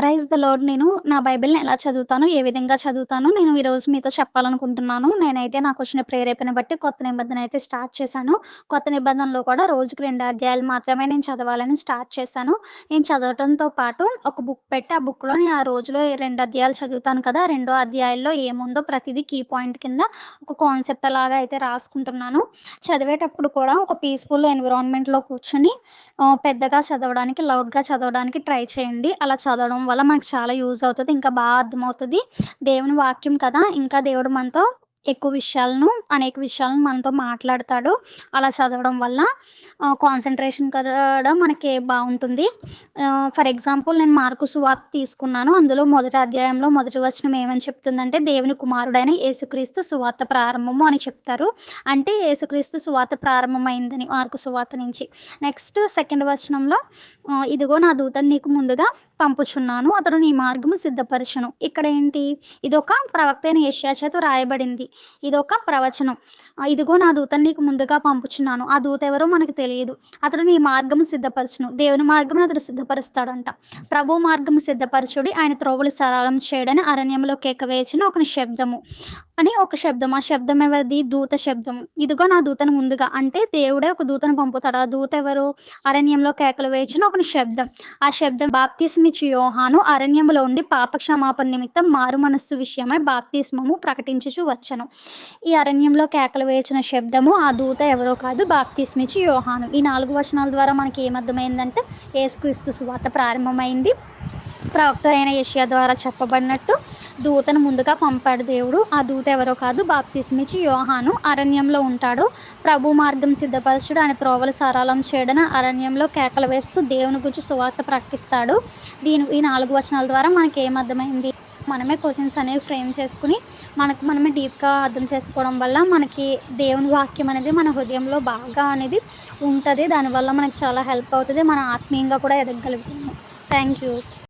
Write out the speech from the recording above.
Praise the lord. నేను నా బైబిల్‌ని ఎలా చదువుతాను, ఏ విధంగా చదువుతాను, నేను ఈరోజు మీతో చెప్పాలనుకుంటున్నాను. నేనైతే నాకొచ్చిన ప్రేరేపణ బట్టి కొత్త నిబంధన అయితే స్టార్ట్ చేశాను. కొత్త నిబంధనలో కూడా రోజుకి 2 అధ్యాయాలు మాత్రమే నేను చదవాలని స్టార్ట్ చేశాను. నేను చదవటంతో పాటు ఒక బుక్ పెట్టి, ఆ బుక్‌లో నేను ఆ రోజులో 2 అధ్యాయాలు చదువుతాను కదా! రెండో అధ్యాయంలో ఏముందో ప్రతిదీ కీ పాయింట్ కింద ఒక కాన్సెప్ట్ లాగా అయితే రాసుకుంటున్నాను. చదివేటప్పుడు కూడా ఒక పీస్‌ఫుల్ ఎన్విరాన్మెంట్‌లో కూర్చొని పెద్దగా చదవడానికి, లౌడ్‌గా చదవడానికి ట్రై చేయండి. అలా చదవడం వల్ల మనకు చాలా యూజ్ అవుతది. ఇంకా అర్థమవుతది. దేవుని వాక్యం కదా! ఇంకా దేవుడు మనతో ఎక్కువ విషయాలను, అనేక విషయాలను మనతో మాట్లాడతాడు. అలా చదవడం వల్ల కాన్సంట్రేషన్ కూడా మనకి బావుంటుంది. ఫర్ ఎగ్జాంపుల్ నేను మార్కు సువార్త తీసుకున్నాను. అందులో మొదటి అధ్యాయంలో మొదటి వచనం ఏమని చెప్తుందంటే, దేవుని కుమారుడైన యేసుక్రీస్తు సువార్త ప్రారంభము అని చెప్తారు. అంటే యేసుక్రీస్తు సువార్త ప్రారంభమైందని మార్కు సువార్త నుంచి. నెక్స్ట్ సెకండ్ వచనంలో ఇదిగో నా దూతను నీకు ముందుగా పంపుచున్నాను. అతడు నీ మార్గము సిద్ధపరచును. ఇక్కడ ఏంటి? ఇదొక ప్రవక్త అయిన యెషయా చేత రాయబడింది. ఇదొక ప్రవచనం. ఇదిగో నా దూతను నీకు ముందుగా పంపుచున్నాను. ఆ దూత ఎవరో మనకు తెలియదు. అతడు నీ మార్గము సిద్ధపరచును. దేవుని మార్గమును అతడు సిద్ధపరుస్తాడంట. ప్రభు మార్గము సిద్ధపరచుడి, ఆయన త్రోవలు సరళం చేయడని అరణ్యంలో కేక వేయుచున్న ఒక శబ్దము అని ఒక శబ్దం. ఆ శబ్దం ఎవరిది? దూత శబ్దము. ఇదిగో నా దూతను ముందుగా, అంటే దేవుడే ఒక దూతను పంపుతాడు. ఆ దూత ఎవరు? అరణ్యంలో కేకలు వేయుచున్న ఒక శబ్దం. ఆ శబ్దం బాప్తిస్మిచ్చు యోహాను అరణ్యములో ఉండి పాపక్షమాపణ నిమిత్తం మారు మనస్సు విషయమై బాప్తిస్మము ప్రకటించుచు వచ్చెను. ఈ అరణ్యంలో కేకలు వేయుచున్న శబ్దము ఆ దూత ఎవరో కాదు, బాప్తిస్మిచ్చు యోహాను. ఈ 4 వచనాల ద్వారా మనకి ఏమర్థమైందంటే, యేసుక్రీస్తు సువార్త ప్రారంభమైంది. ప్రవక్త అయిన యెషయా ద్వారా చెప్పబడినట్టు దూతను ముందుగా పంపాడు దేవుడు. ఆ దూత ఎవరో కాదు, బాప్తిస్మిచ్చు యోహాను. అరణ్యంలో ఉంటాడు. ప్రభు మార్గం సిద్ధపరచుడు, ఆయన త్రోవలు సరళం చేయడని అరణ్యంలో కేకలు వేస్తూ దేవుని గురించి సువార్త ప్రకటిస్తాడు. ఈ 4 వచనాల ద్వారా మనకి ఏమర్థమైంది? మనమే క్వశ్చన్స్ అనేవి ఫ్రేమ్ చేసుకుని మనమే డీప్గా అర్థం చేసుకోవడం వల్ల మనకి దేవుని వాక్యం అనేది మన హృదయంలో బాగా అనేది ఉంటుంది. దానివల్ల మనకు చాలా హెల్ప్ అవుతుంది. మన ఆత్మీయంగా కూడా ఎదగలుగుతాము. Thank you.